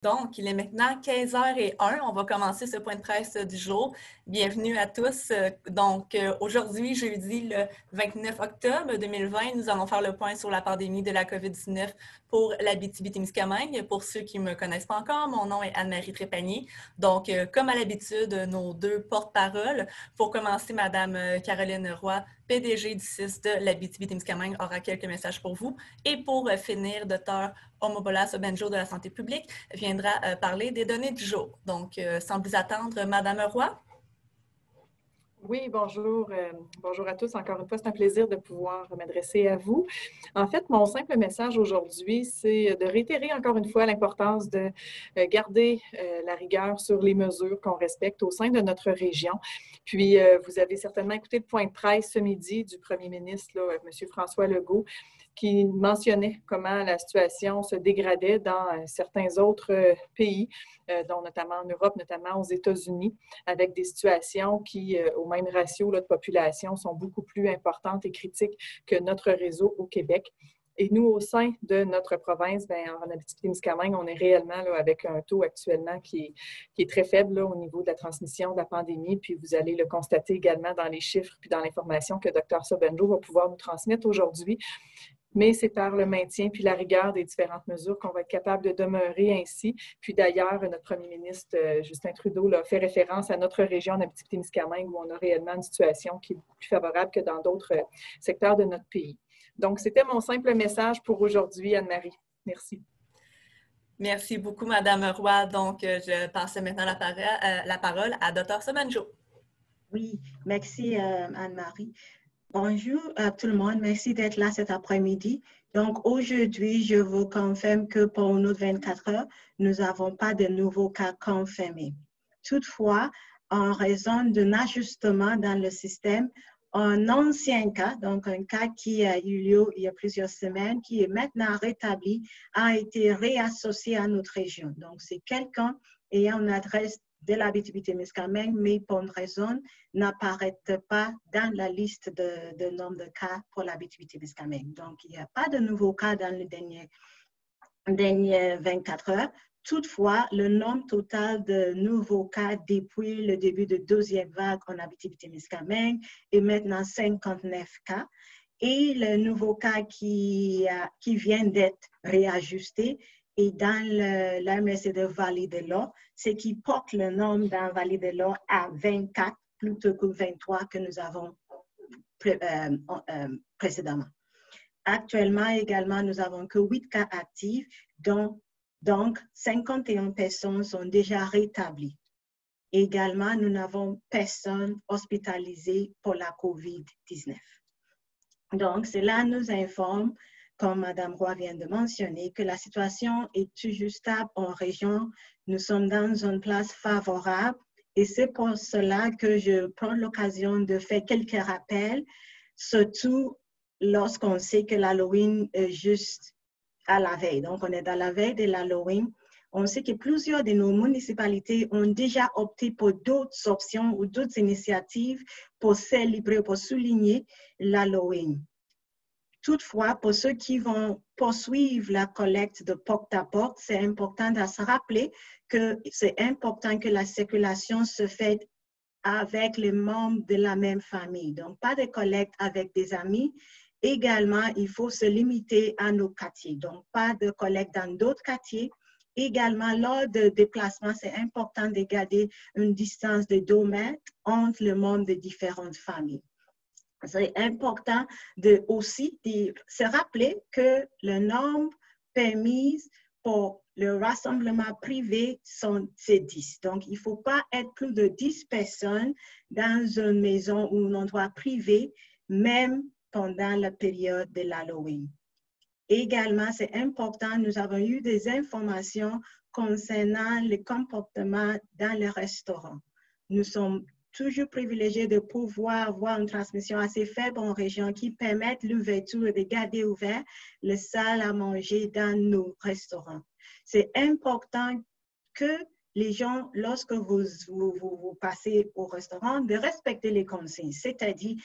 Donc, il est maintenant 15h01. On va commencer ce point de presse du jour. Bienvenue à tous. Aujourd'hui, jeudi le 29 octobre 2020, nous allons faire le point sur la pandémie de la COVID-19 pour l'Abitibi-Témiscamingue. Pour ceux qui ne me connaissent pas encore, mon nom est Anne-Marie Trépanier. Donc, comme à l'habitude, nos deux porte-paroles. Pour commencer, Madame Caroline Roy, PDG du CIS de l'Abitibi-Témiscamingue, aura quelques messages pour vous. Et pour finir, Dr. Omobola Sobenjo de la Santé publique viendra parler des données du jour. Donc, sans plus attendre, Madame Roy. Oui, bonjour. Bonjour à tous. Encore une fois, c'est un plaisir de pouvoir m'adresser à vous. En fait, mon simple message aujourd'hui, c'est de réitérer encore une fois l'importance de garder la rigueur sur les mesures qu'on respecte au sein de notre région. Puis, vous avez certainement écouté le point de presse ce midi du premier ministre, là, M. François Legault, qui mentionnait comment la situation se dégradait dans certains autres pays, dont notamment en Europe, notamment aux États-Unis, avec des situations qui, au même ratio là, de population, sont beaucoup plus importantes et critiques que notre réseau au Québec. Et nous, au sein de notre province, en Abitibi-Témiscamingue, on est réellement là, avec un taux actuellement qui est très faible là, au niveau de la transmission de la pandémie. Puis vous allez le constater également dans les chiffres puis dans l'information que Dr. Sobenjo va pouvoir nous transmettre aujourd'hui. Mais c'est par le maintien puis la rigueur des différentes mesures qu'on va être capable de demeurer ainsi. Puis d'ailleurs, notre premier ministre, Justin Trudeau, là, fait référence à notre région d'Abitibi-Témiscamingue où on a réellement une situation qui est beaucoup plus favorable que dans d'autres secteurs de notre pays. Donc, c'était mon simple message pour aujourd'hui, Anne-Marie. Merci. Merci beaucoup, Madame Roy. Donc, je passe maintenant la parole à Dr. Sobenjo. Oui, merci Anne-Marie. Bonjour à tout le monde, merci d'être là cet après-midi. Donc aujourd'hui, je vous confirme que pour nos 24 heures, nous n'avons pas de nouveaux cas confirmés. Toutefois, en raison d'un ajustement dans le système, un ancien cas, donc un cas qui a eu lieu il y a plusieurs semaines, qui est maintenant rétabli, a été réassocié à notre région. Donc c'est quelqu'un ayant une adresse de l'Abitibi-Témiscamingue, mais pour une raison, n'apparaît pas dans la liste de nombre de cas pour l'Abitibi-Témiscamingue. Donc, il n'y a pas de nouveaux cas dans les dernières 24 heures. Toutefois, le nombre total de nouveaux cas depuis le début de deuxième vague en Abitibi-Témiscamingue est maintenant 59 cas. Et le nouveau cas qui vient d'être réajusté et dans l'AMRC de Vallée de l'Or, c'est qui porte le nombre dans Vallée de l'Or à 24 plutôt que 23 que nous avons précédemment. Actuellement, également, nous n'avons que 8 cas actifs, donc 51 personnes sont déjà rétablies. Également, nous n'avons personne hospitalisé pour la COVID-19. Donc, cela nous informe, comme Mme Roy vient de mentionner, que la situation est toujours stable en région. Nous sommes dans une place favorable et c'est pour cela que je prends l'occasion de faire quelques rappels, surtout lorsqu'on sait que l'Halloween est juste à la veille. Donc, on est dans la veille de l'Halloween. On sait que plusieurs de nos municipalités ont déjà opté pour d'autres options ou d'autres initiatives pour célébrer, pour souligner l'Halloween. Toutefois, pour ceux qui vont poursuivre la collecte de porte-à-porte, c'est important de se rappeler que c'est important que la circulation se fait avec les membres de la même famille. Donc, pas de collecte avec des amis. Également, il faut se limiter à nos quartiers. Donc, pas de collecte dans d'autres quartiers. Également, lors de déplacement, c'est important de garder une distance de 2 mètres entre les membres de différentes familles. C'est important aussi de se rappeler que le nombre permis pour le rassemblement privé c'est 10. Donc, il ne faut pas être plus de 10 personnes dans une maison ou un endroit privé, même pendant la période de l'Halloween. Également, c'est important, nous avons eu des informations concernant le comportement dans les restaurants. Nous sommes toujours privilégiés de pouvoir avoir une transmission assez faible en région qui permette l'ouverture et de garder ouvert les salles à manger dans nos restaurants. C'est important que les gens, lorsque vous passez au restaurant, de respecter les consignes, c'est-à-dire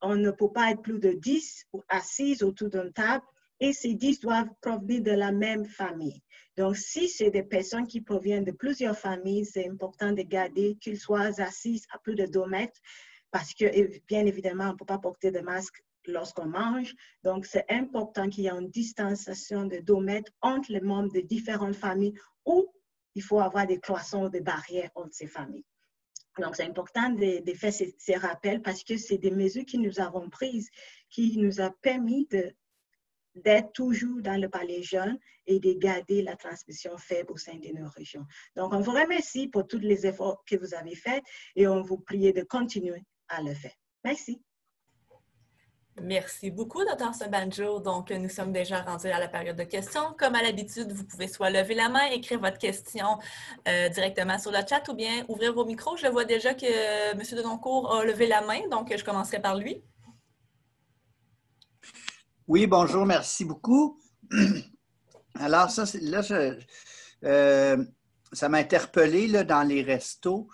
on ne peut pas être plus de 10 assises autour d'une table et ces 10 doivent provenir de la même famille. Donc, si c'est des personnes qui proviennent de plusieurs familles, c'est important de garder qu'ils soient assis à plus de 2 mètres parce que, bien évidemment, on ne peut pas porter de masque lorsqu'on mange. Donc, c'est important qu'il y ait une distanciation de 2 mètres entre les membres de différentes familles ou il faut avoir des cloisons, des barrières entre ces familles. Donc, c'est important de faire ces rappels parce que c'est des mesures que nous avons prises qui nous ont permis d'être toujours dans le palais jeune et de garder la transmission faible au sein de nos régions. Donc, on vous remercie pour tous les efforts que vous avez faits et on vous prie de continuer à le faire. Merci. Merci beaucoup, Dr. Sobanjo. Donc, nous sommes déjà rendus à la période de questions. Comme à l'habitude, vous pouvez soit lever la main, écrire votre question directement sur le chat ou bien ouvrir vos micros. Je vois déjà que M. Denoncourt a levé la main, donc je commencerai par lui. Oui, bonjour, merci beaucoup. Alors, ça, là, ça m'a interpellé là, dans les restos.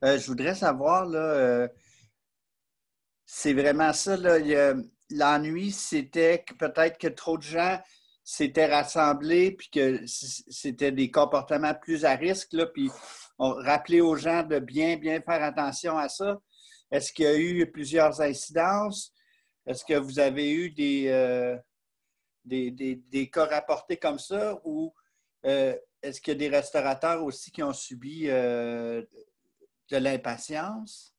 Je voudrais savoir, là, c'est vraiment ça, l'ennui, c'était que peut-être que trop de gens s'étaient rassemblés puis que c'était des comportements plus à risque, là, puis on rappelait aux gens de bien faire attention à ça. Est-ce qu'il y a eu plusieurs incidences? Est-ce que vous avez eu des cas rapportés comme ça ou est-ce qu'il y a des restaurateurs aussi qui ont subi de l'impatience?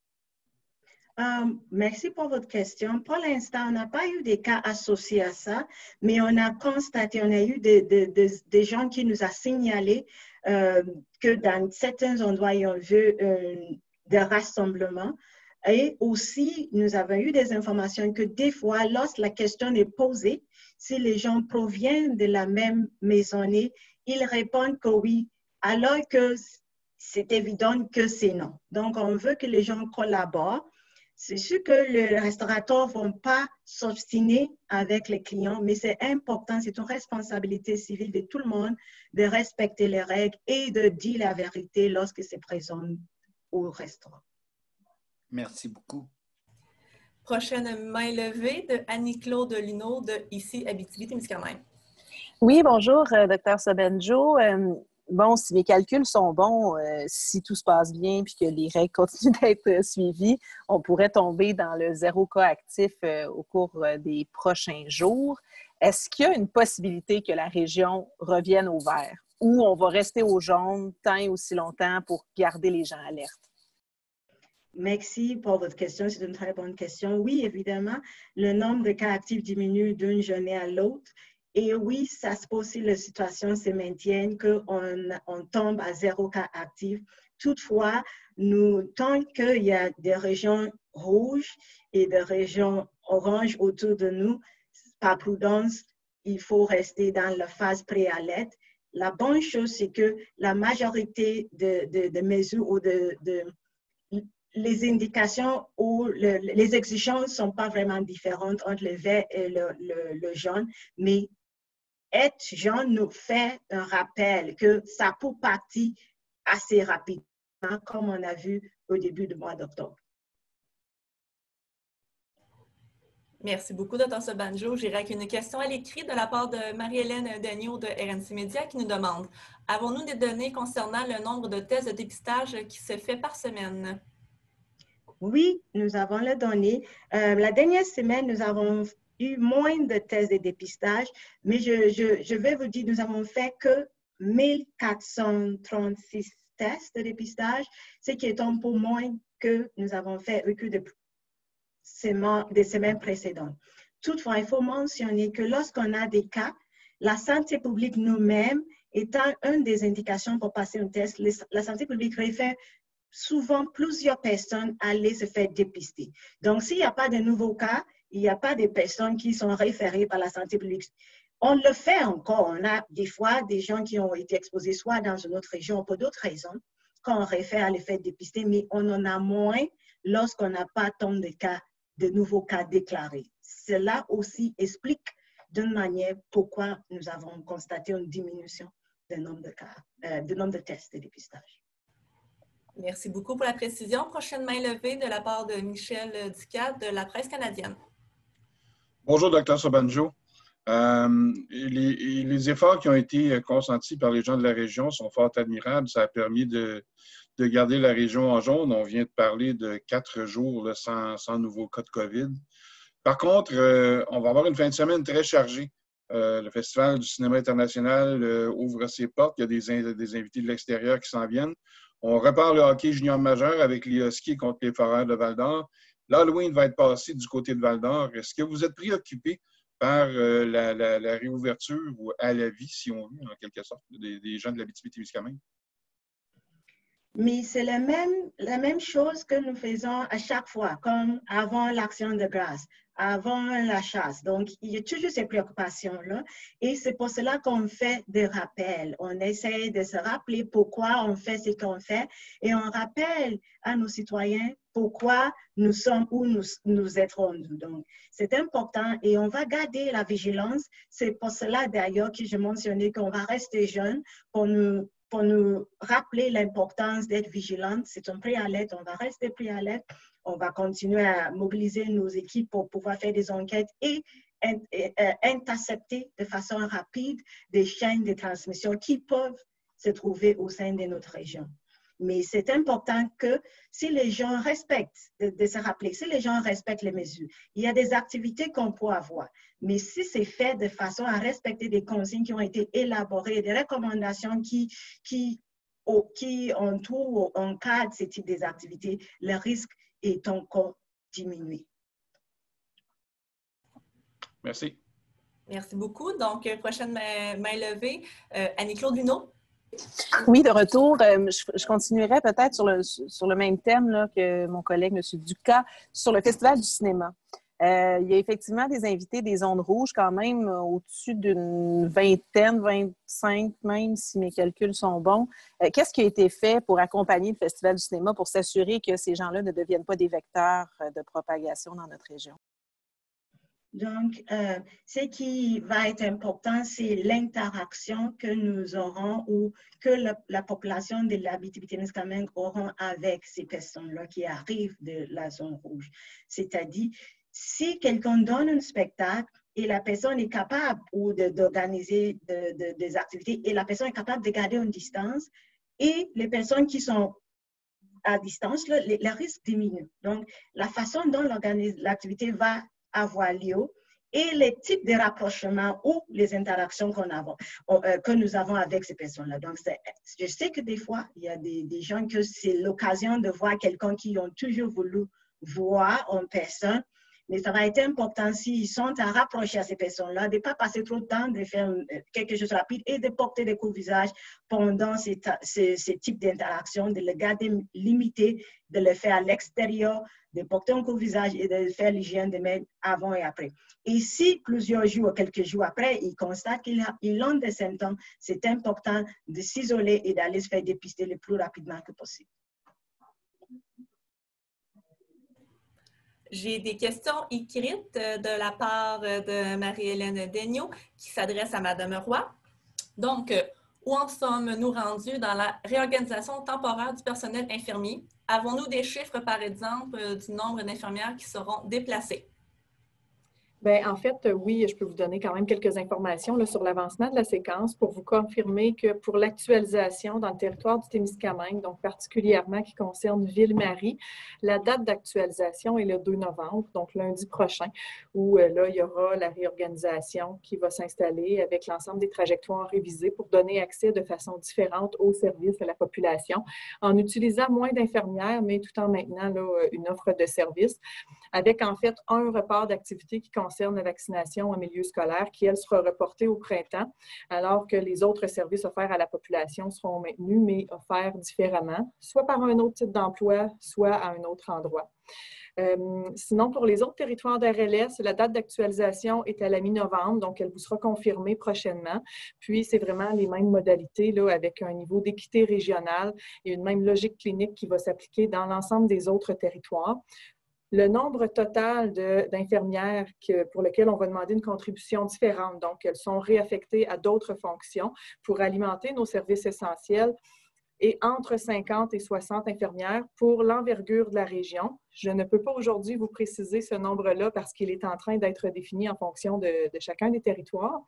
Merci pour votre question. Pour l'instant, on n'a pas eu des cas associés à ça, mais on a constaté, on a eu des gens qui nous ont signalé que dans certains endroits, il y a eu des rassemblements. Et aussi, nous avons eu des informations que des fois, lorsque la question est posée, si les gens proviennent de la même maisonnée, ils répondent que oui, alors que c'est évident que c'est non. Donc, on veut que les gens collaborent. C'est sûr que les restaurateurs ne vont pas s'obstiner avec les clients, mais c'est important, c'est une responsabilité civile de tout le monde de respecter les règles et de dire la vérité lorsque c'est présent au restaurant. Merci beaucoup. Prochaine main levée de Annie-Claude Lino de ici Abitibi-Témiscamingue. Oui, bonjour, Dr. Sobanjo. Bon, si mes calculs sont bons, si tout se passe bien puis que les règles continuent d'être suivies, on pourrait tomber dans le 0 cas actif au cours des prochains jours. Est-ce qu'il y a une possibilité que la région revienne au vert ou on va rester au jaune tant et aussi longtemps pour garder les gens alertes? Merci pour votre question. C'est une très bonne question. Oui, évidemment, le nombre de cas actifs diminue d'une journée à l'autre. Et oui, ça se peut si la situation se maintient, qu'on tombe à 0 cas actifs. Toutefois, tant qu'il y a des régions rouges et des régions oranges autour de nous, par prudence, il faut rester dans la phase pré-alerte. La bonne chose, c'est que la majorité de mesures ou les indications ou les exigences ne sont pas vraiment différentes entre le vert et le jaune, mais être jaune nous fait un rappel que ça peut partir assez rapidement, comme on a vu au début du mois d'octobre. Merci beaucoup, Dr. Sobanjo. J'irai avec une question à l'écrit de la part de Marie-Hélène Dagneau de RNC Média qui nous demande « Avons-nous des données concernant le nombre de tests de dépistage qui se fait par semaine? » Oui, nous avons les données. La dernière semaine, nous avons eu moins de tests de dépistage, mais je vais vous dire, nous avons fait que 1436 tests de dépistage, ce qui est un peu moins que nous avons fait au cours des semaines précédentes. Toutefois, il faut mentionner que lorsqu'on a des cas, la santé publique nous-mêmes étant une des indications pour passer un test, la santé publique réfère souvent plusieurs personnes à aller se faire dépister. Donc, s'il n'y a pas de nouveaux cas, il n'y a pas de personnes qui sont référées par la santé publique. On le fait encore. On a des fois des gens qui ont été exposés soit dans une autre région ou pour d'autres raisons, qu'on réfère à les faire dépister, mais on en a moins lorsqu'on n'a pas tant de nouveaux cas déclarés. Cela aussi explique d'une manière pourquoi nous avons constaté une diminution du nombre de tests de dépistage. Merci beaucoup pour la précision. Prochaine main levée de la part de Michel Ducat de la presse canadienne. Bonjour, Dr. Sobanjo. Les efforts qui ont été consentis par les gens de la région sont fort admirables. Ça a permis de garder la région en jaune. On vient de parler de 4 jours là, sans nouveaux cas de COVID. Par contre, on va avoir une fin de semaine très chargée. Le Festival du cinéma international ouvre ses portes. Il y a des invités de l'extérieur qui s'en viennent. On repart le hockey junior majeur avec les Huskies contre les Foreurs de Val-d'Or. L'Halloween va être passé du côté de Val-d'Or. Est-ce que vous êtes préoccupé par la réouverture ou à la vie, si on veut, en quelque sorte, des gens de l'Abitibi-Témiscamingue? Mais c'est la même chose que nous faisons à chaque fois, comme avant l'Action de grâce, avant la chasse. Donc, il y a toujours ces préoccupations-là. Et c'est pour cela qu'on fait des rappels. On essaie de se rappeler pourquoi on fait ce qu'on fait et on rappelle à nos citoyens pourquoi nous sommes où nous êtes rendus. Donc, c'est important et on va garder la vigilance. C'est pour cela, d'ailleurs, que je mentionnais qu'on va rester jeunes pour nous rappeler l'importance d'être vigilante. C'est un préalerte, on va rester préalerte. On va continuer à mobiliser nos équipes pour pouvoir faire des enquêtes et intercepter de façon rapide des chaînes de transmission qui peuvent se trouver au sein de notre région. Mais c'est important que si les gens respectent, de se rappeler, si les gens respectent les mesures, il y a des activités qu'on peut avoir. Mais si c'est fait de façon à respecter des consignes qui ont été élaborées, des recommandations qui entourent ou encadrent ce type d'activités, le risque est encore diminué. Merci. Merci beaucoup. Donc, prochaine main levée, Annie-Claude Luneau. Oui, de retour. Je continuerai peut-être sur le même thème là, que mon collègue, M. Ducas, sur le Festival du cinéma. Il y a effectivement des invités des zones rouges quand même au-dessus d'une vingtaine, 25 même, si mes calculs sont bons. Qu'est-ce qui a été fait pour accompagner le Festival du cinéma pour s'assurer que ces gens-là ne deviennent pas des vecteurs de propagation dans notre région? Donc, ce qui va être important, c'est l'interaction que nous aurons ou que la population de l'Abitibi-Témiscamingue auront avec ces personnes-là qui arrivent de la zone rouge. C'est-à-dire, si quelqu'un donne un spectacle et la personne est capable d'organiser des activités et la personne est capable de garder une distance et les personnes qui sont à distance, le risque diminue. Donc, la façon dont l'activité va avoir lieu et les types de rapprochements ou les interactions que nous avons avec ces personnes-là. Donc, je sais que des fois, il y a des gens que c'est l'occasion de voir quelqu'un qu'ils ont toujours voulu voir en personne, mais ça va être important s'ils sont à rapprocher à ces personnes-là, de ne pas passer trop de temps, de faire quelque chose de rapide et de porter des couvre-visages pendant ces types d'interactions, de le garder limité, de le faire à l'extérieur, de porter un couvre-visage et de faire l'hygiène des mains avant et après. Et si plusieurs jours ou quelques jours après, ils constatent qu'ils ont des symptômes, c'est important de s'isoler et d'aller se faire dépister le plus rapidement que possible. J'ai des questions écrites de la part de Marie-Hélène Daigneault qui s'adresse à Mme Roy. Donc, où en sommes-nous rendus dans la réorganisation temporaire du personnel infirmier? Avons-nous des chiffres, par exemple, du nombre d'infirmières qui seront déplacées? Bien, en fait, oui, je peux vous donner quand même quelques informations là, sur l'avancement de la séquence pour vous confirmer que pour l'actualisation dans le territoire du Témiscamingue, donc particulièrement qui concerne Ville-Marie, la date d'actualisation est le 2 novembre, donc lundi prochain, où là, il y aura la réorganisation qui va s'installer avec l'ensemble des trajectoires révisées pour donner accès de façon différente aux services à la population en utilisant moins d'infirmières, mais tout en maintenant là, une offre de services avec en fait un report d'activité qui concerne la vaccination en milieu scolaire qui, elle, sera reportée au printemps, alors que les autres services offerts à la population seront maintenus, mais offerts différemment, soit par un autre type d'emploi, soit à un autre endroit. Sinon, pour les autres territoires d'RLS, la date d'actualisation est à la mi-novembre, donc elle vous sera confirmée prochainement. Puis, c'est vraiment les mêmes modalités là, avec un niveau d'équité régionale et une même logique clinique qui va s'appliquer dans l'ensemble des autres territoires. Le nombre total d'infirmières pour lesquelles on va demander une contribution différente, donc elles sont réaffectées à d'autres fonctions pour alimenter nos services essentiels, et entre 50 et 60 infirmières pour l'envergure de la région. Je ne peux pas aujourd'hui vous préciser ce nombre-là parce qu'il est en train d'être défini en fonction de chacun des territoires.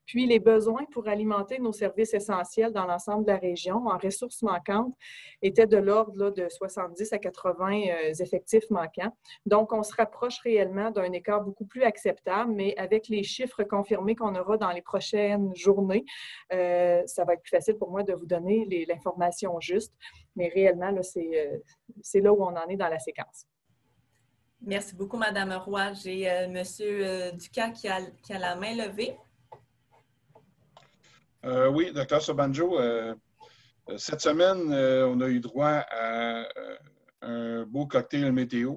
Puis, les besoins pour alimenter nos services essentiels dans l'ensemble de la région en ressources manquantes étaient de l'ordre de 70 à 80 effectifs manquants. Donc, on se rapproche réellement d'un écart beaucoup plus acceptable, mais avec les chiffres confirmés qu'on aura dans les prochaines journées, ça va être plus facile pour moi de vous donner l'information juste. Mais réellement, là, c'est là où on en est dans la séquence. Merci beaucoup, Mme Roy. J'ai M. Ducas qui a la main levée. Oui, Dr. Sobanjo, cette semaine, on a eu droit à un beau cocktail météo,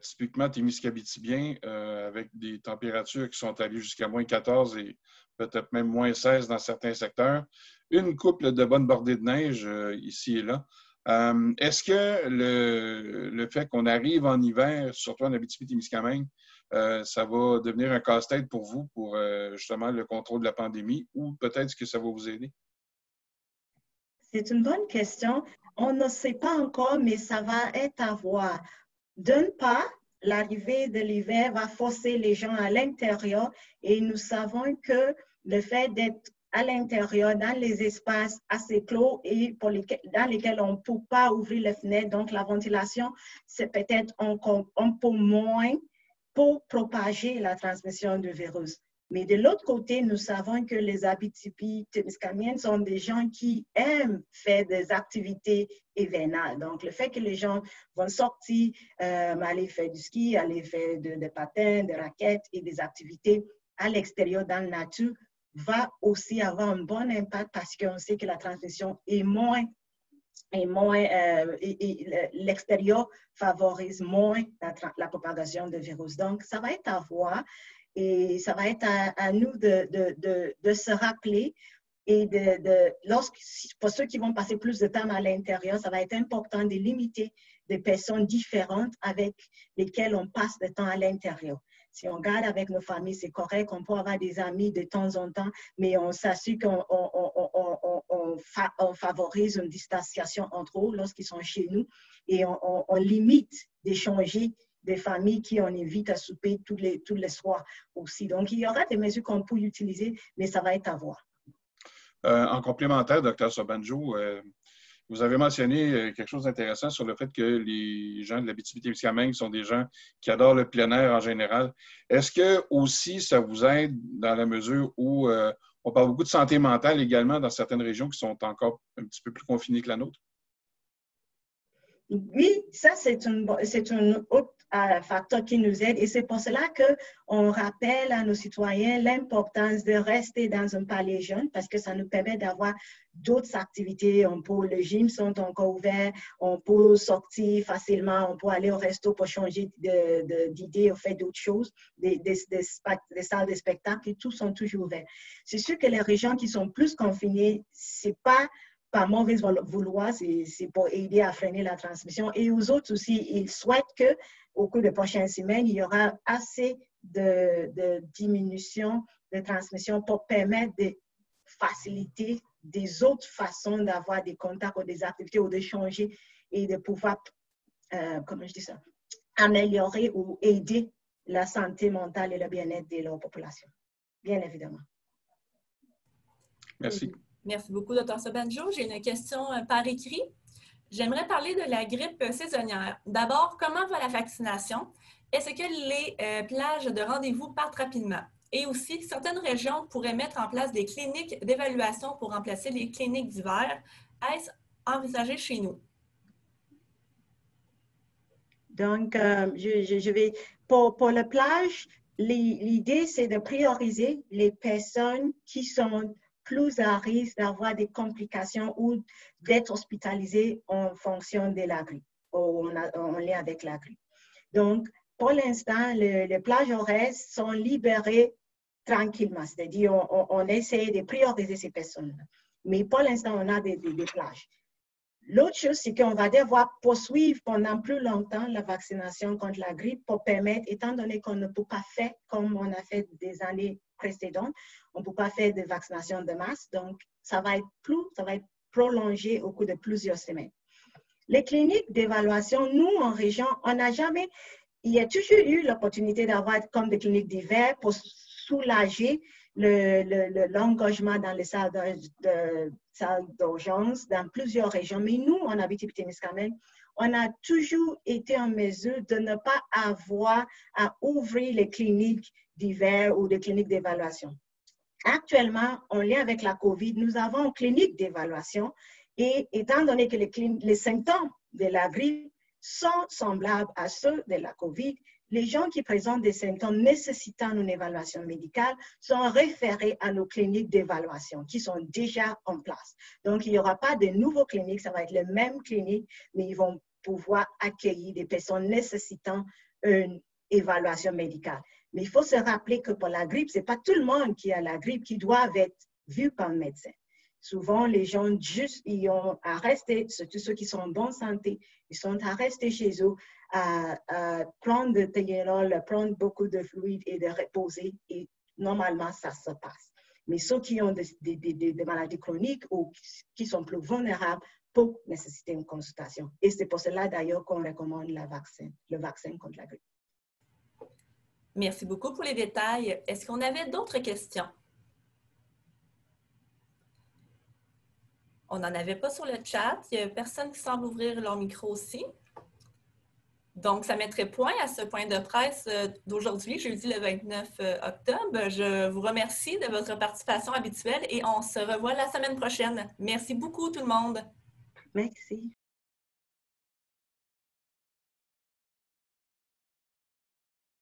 typiquement témiscabitibien, avec des températures qui sont allées jusqu'à moins 14 et peut-être même moins 16 dans certains secteurs. Une couple de bonnes bordées de neige ici et là. Est-ce que le fait qu'on arrive en hiver, surtout en Abitibi-Témiscamingue, ça va devenir un casse-tête pour vous, pour justement le contrôle de la pandémie, ou peut-être que ça va vous aider? C'est une bonne question. On ne sait pas encore, mais ça va être à voir. D'une part, l'arrivée de l'hiver va forcer les gens à l'intérieur et nous savons que le fait d'être à l'intérieur, dans les espaces assez clos et dans lesquels on ne peut pas ouvrir les fenêtres, donc la ventilation, c'est peut-être un peu moins pour propager la transmission du virus. Mais de l'autre côté, nous savons que les Abitibi-Témiscamingiens sont des gens qui aiment faire des activités hivernales. Donc, le fait que les gens vont sortir, aller faire du ski, aller faire des patins, des raquettes et des activités à l'extérieur dans la nature va aussi avoir un bon impact parce qu'on sait que la transmission est moins l'extérieur favorise moins la propagation de virus. Donc, ça va être à voir et ça va être à nous de se rappeler et pour ceux qui vont passer plus de temps à l'intérieur, ça va être important de limiter des personnes différentes avec lesquelles on passe de temps à l'intérieur. Si on garde avec nos familles, c'est correct. On peut avoir des amis de temps en temps, mais on s'assure qu'on favorise une distanciation entre eux lorsqu'ils sont chez nous et on limite d'échanger des familles qui on invite à souper tous les soirs aussi. Donc, il y aura des mesures qu'on peut utiliser, mais ça va être à voir. En complémentaire, Dr. Sobanjo, vous avez mentionné quelque chose d'intéressant sur le fait que les gens de l'Abitibi-Témiscamingue sont des gens qui adorent le plein air en général. Est-ce que aussi ça vous aide dans la mesure où on parle beaucoup de santé mentale également dans certaines régions qui sont encore un petit peu plus confinées que la nôtre? Oui, ça c'est un autre facteur qui nous aide et c'est pour cela qu'on rappelle à nos citoyens l'importance de rester dans un palais jeune parce que ça nous permet d'avoir d'autres activités. Les gyms sont encore ouverts, on peut sortir facilement, on peut aller au resto pour changer d'idée, faire d'autres choses, des salles de spectacle et tout sont toujours ouverts. C'est sûr que les régions qui sont plus confinées, c'est pas par mauvaise vouloir, c'est pour aider à freiner la transmission. Et aux autres aussi, ils souhaitent qu'au cours des prochaines semaines, il y aura assez de diminution de transmission pour permettre de faciliter des autres façons d'avoir des contacts ou des activités ou d'échanger et de pouvoir, améliorer ou aider la santé mentale et le bien-être de leur population, bien évidemment. Merci. Merci beaucoup, Dr. Sobanjo. J'ai une question par écrit. J'aimerais parler de la grippe saisonnière. D'abord, comment va la vaccination? Est-ce que les plages de rendez-vous partent rapidement? Et aussi, certaines régions pourraient mettre en place des cliniques d'évaluation pour remplacer les cliniques d'hiver. Est-ce envisagé chez nous? Donc, je vais, pour la plage, l'idée, c'est de prioriser les personnes qui sont plus à risque d'avoir des complications ou d'être hospitalisées en fonction de la grippe, ou en lien avec la grippe. Donc, pour l'instant, les plages horaires sont libérées tranquillement, c'est-à-dire on essaie de prioriser ces personnes-là. Mais pour l'instant, on a des plages. L'autre chose, c'est qu'on va devoir poursuivre pendant plus longtemps la vaccination contre la grippe pour permettre, étant donné qu'on ne peut pas faire comme on a fait des années précédentes, on ne peut pas faire de vaccination de masse, donc ça va être prolongé au cours de plusieurs semaines. Les cliniques d'évaluation, nous, en région, on n'a jamais, il y a toujours eu l'opportunité d'avoir comme des cliniques d'hiver pour soulager l'engagement dans les salles d'urgence dans plusieurs régions. Mais nous, en Abitibi-Témiscamingue, on a toujours été en mesure de ne pas avoir à ouvrir les cliniques d'hiver ou des cliniques d'évaluation. Actuellement, en lien avec la COVID, nous avons une clinique d'évaluation et étant donné que les symptômes de la grippe sont semblables à ceux de la COVID, les gens qui présentent des symptômes nécessitant une évaluation médicale sont référés à nos cliniques d'évaluation qui sont déjà en place. Donc, il n'y aura pas de nouvelles cliniques, ça va être les mêmes cliniques, mais ils vont pouvoir accueillir des personnes nécessitant une évaluation médicale. Mais il faut se rappeler que pour la grippe, ce n'est pas tout le monde qui a la grippe qui doit être vu par un médecin. Souvent, les gens juste, ils ont à rester, surtout ceux qui sont en bonne santé, ils sont à rester chez eux, à prendre de Tylenol, prendre beaucoup de fluides et de reposer. Et normalement, ça se passe. Mais ceux qui ont des maladies chroniques ou qui sont plus vulnérables peuvent nécessiter une consultation. Et c'est pour cela d'ailleurs qu'on recommande le vaccin contre la grippe. Merci beaucoup pour les détails. Est-ce qu'on avait d'autres questions? On n'en avait pas sur le chat. Il n'y a personne qui semble ouvrir leur micro aussi. Donc, ça mettrait point à ce point de presse d'aujourd'hui, jeudi le 29 octobre. Je vous remercie de votre participation habituelle et on se revoit la semaine prochaine. Merci beaucoup tout le monde. Merci.